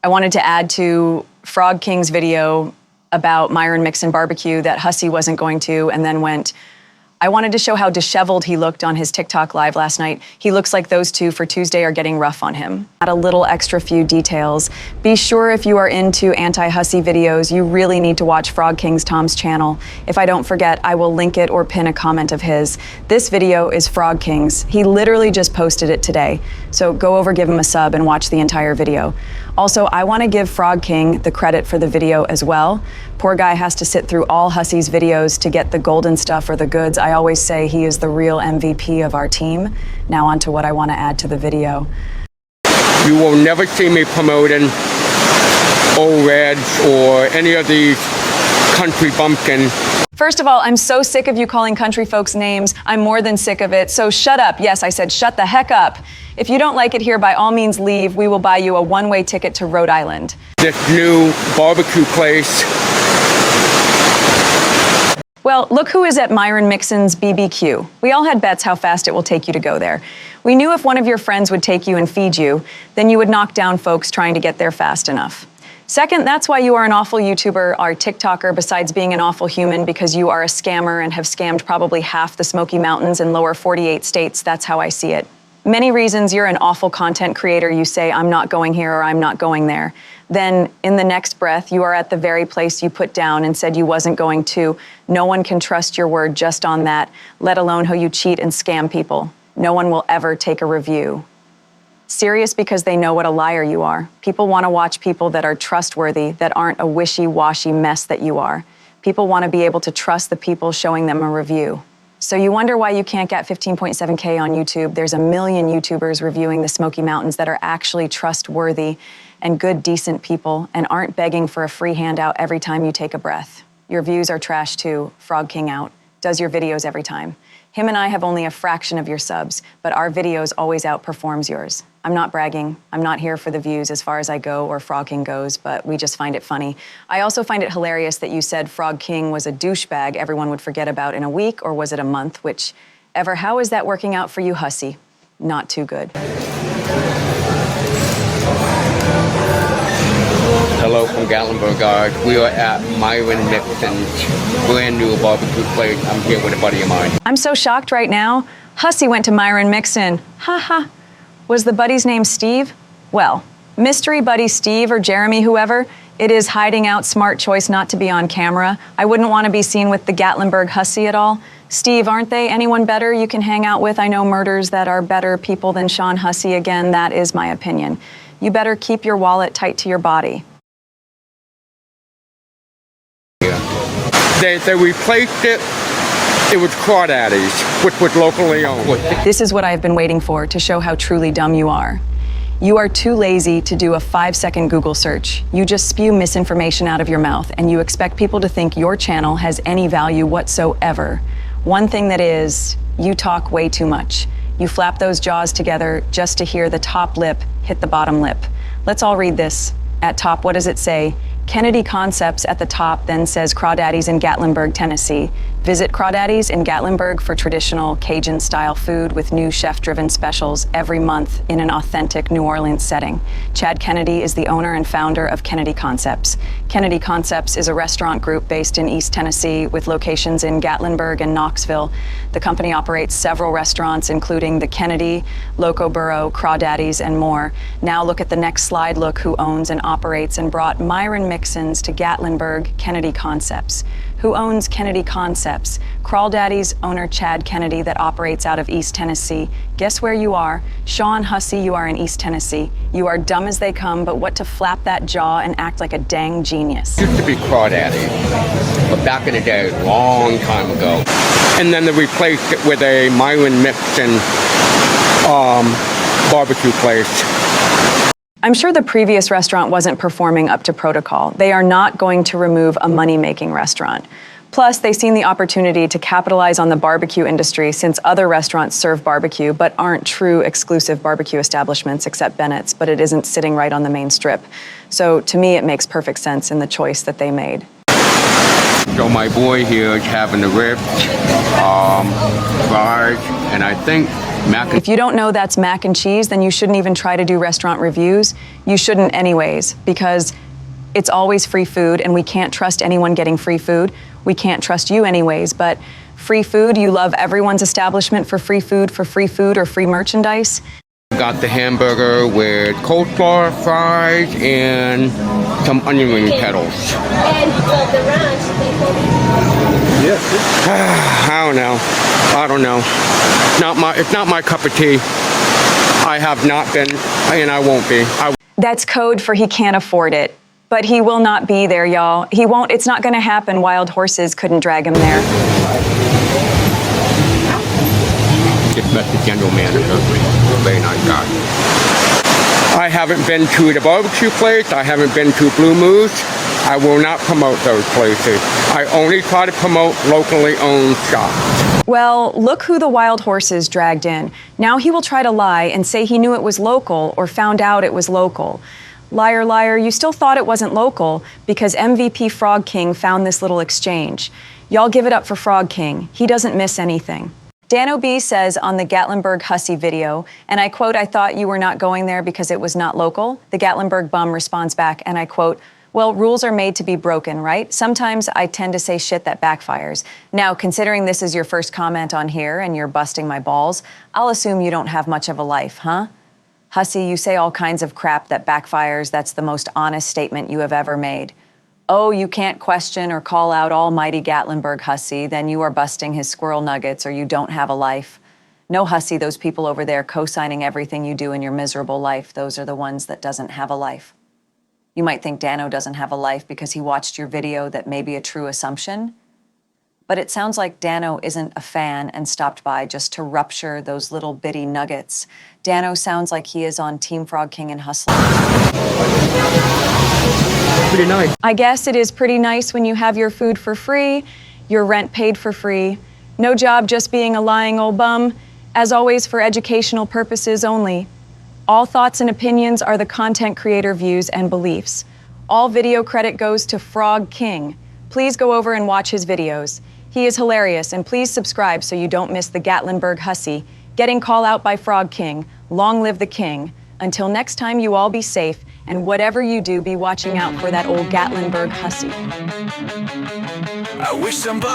I wanted to add to Frog King's video about Myron Mixon BBQ that Hussey wasn't going to, and then went, I wanted to show how disheveled he looked on his TikTok live last night. He looks like those two for Tuesday are getting rough on him. Add a little extra few details. Be sure if you are into anti-Hussey videos, you really need to watch Frog King's Tom's channel. If I don't forget, I will link it or pin a comment of his. This video is Frog King's. He literally just posted it today. So go over, give him a sub, and watch the entire video. Also, I want to give Frog King the credit for the video as well. Poor guy has to sit through all Hussey's videos to get the golden stuff or the goods. I always say he is the real MVP of our team. Now on to what I want to add to the video. You will never see me promoting Old Reds or any of these country bumpkin. First of all, I'm so sick of you calling country folks names. I'm more than sick of it, so shut up. Yes, I said shut the heck up. If you don't like it here, by all means leave. We will buy you a one-way ticket to Rhode Island. This new barbecue place. Well, look who is at Myron Mixon's BBQ. We all had bets how fast it will take you to go there. We knew if one of your friends would take you and feed you, then you would knock down folks trying to get there fast enough. Second, that's why you are an awful YouTuber or TikToker besides being an awful human, because you are a scammer and have scammed probably half the Smoky Mountains and lower 48 states. That's how I see it. Many reasons you're an awful content creator. You say, I'm not going here or I'm not going there. Then in the next breath, you are at the very place you put down and said you wasn't going to. No one can trust your word just on that, let alone how you cheat and scam people. No one will ever take a review. Serious because they know what a liar you are. People want to watch people that are trustworthy, that aren't a wishy-washy mess that you are. People want to be able to trust the people showing them a review. So you wonder why you can't get 15.7K on YouTube. There's a million YouTubers reviewing the Smoky Mountains that are actually trustworthy and good, decent people and aren't begging for a free handout every time you take a breath. Your views are trash too. Frog King out. Does your videos every time. Him and I have only a fraction of your subs, but our videos always outperforms yours. I'm not bragging. I'm not here for the views as far as I go or Frog King goes, but we just find it funny. I also find it hilarious that you said Frog King was a douchebag everyone would forget about in a week, or was it a month? Whichever. How is that working out for you, Hussey? Not too good. Hello from Gatlinburg, guys. We are at Myron Mixon's brand new barbecue place. I'm here with a buddy of mine. I'm so shocked right now. Hussey went to Myron Mixon. Ha ha. Was the buddy's name Steve? Well, mystery buddy Steve or Jeremy, whoever, it is hiding out, smart choice not to be on camera. I wouldn't want to be seen with the Gatlinburg Hussey at all. Steve, aren't they anyone better you can hang out with? I know murders that are better people than Sean Hussey. Again, that is my opinion. You better keep your wallet tight to your body. They replaced it. It was Crawdaddy's, which was locally owned. This is what I've been waiting for, to show how truly dumb you are. You are too lazy to do a 5-second Google search. You just spew misinformation out of your mouth, and you expect people to think your channel has any value whatsoever. One thing that is, you talk way too much. You flap those jaws together just to hear the top lip hit the bottom lip. Let's all read this. At top, what does it say? Kennedy Concepts at the top then says Crawdaddy's in Gatlinburg, Tennessee. Visit Crawdaddy's in Gatlinburg for traditional Cajun-style food with new chef-driven specials every month in an authentic New Orleans setting. Chad Kennedy is the owner and founder of Kennedy Concepts. Kennedy Concepts is a restaurant group based in East Tennessee with locations in Gatlinburg and Knoxville. The company operates several restaurants, including the Kennedy, Loco Burro, Crawdaddy's, and more. Now look at the next slide. Look who owns and operates and brought Myron Mixon's to Gatlinburg, Kennedy Concepts. Who owns Kennedy Concepts? Crawdaddy's owner Chad Kennedy that operates out of East Tennessee. Guess where you are? Sean Hussey, you are in East Tennessee. You are dumb as they come, but what to flap that jaw and act like a dang genius. Used to be Crawdaddy, but back in the day, long time ago. And then they replaced it with a Myron Mixon barbecue place. I'm sure the previous restaurant wasn't performing up to protocol. They are not going to remove a money-making restaurant. Plus, they've seen the opportunity to capitalize on the barbecue industry since other restaurants serve barbecue but aren't true exclusive barbecue establishments except Bennett's, but it isn't sitting right on the main strip. So to me, it makes perfect sense in the choice that they made. So my boy here is having the ribs, fried, and I think If you don't know that's mac and cheese, then you shouldn't even try to do restaurant reviews. You shouldn't anyways, because it's always free food and we can't trust anyone getting free food. We can't trust you anyways, but free food, you love everyone's establishment for free food or free merchandise. Got the hamburger with coleslaw, fries, and some onion ring petals. And the ranch, they told me. Yeah. I don't know. It's not my cup of tea. I have not been, and I won't be. That's code for he can't afford it. But he will not be there, y'all. He won't, it's not gonna happen. Wild horses couldn't drag him there. Just met the general manager. Very nice guy. I haven't been to the barbecue place. I haven't been to Blue Moose. I will not promote those places. I only try to promote locally owned shops. Well, look who the wild horses dragged in. Now he will try to lie and say he knew it was local or found out it was local. Liar, liar, you still thought it wasn't local because MVP Frog King found this little exchange. Y'all give it up for Frog King. He doesn't miss anything. Dan B says on the Gatlinburg Hussey video, and I quote, "I thought you were not going there because it was not local." The Gatlinburg bum responds back, and I quote, "Well, rules are made to be broken, right? Sometimes I tend to say shit that backfires. Now, considering this is your first comment on here and you're busting my balls, I'll assume you don't have much of a life, huh? Hussey, you say all kinds of crap that backfires. That's the most honest statement you have ever made. Oh, you can't question or call out almighty Gatlinburg Hussey, then you are busting his squirrel nuggets or you don't have a life. No, Hussey, those people over there co-signing everything you do in your miserable life, those are the ones that doesn't have a life. You might think Dano doesn't have a life because he watched your video. That may be a true assumption. But it sounds like Dano isn't a fan and stopped by just to rupture those little bitty nuggets. Dano sounds like he is on Team Frog King and Hustler. Pretty nice. I guess it is pretty nice when you have your food for free, your rent paid for free, no job just being a lying old bum, as always for educational purposes only. All thoughts and opinions are the content creator views and beliefs. All video credit goes to Frog King. Please go over and watch his videos. He is hilarious, and please subscribe so you don't miss the Gatlinburg Hussey getting call out by Frog King. Long live the king. Until next time, you all be safe, and whatever you do, be watching out for that old Gatlinburg Hussey. I wish somebody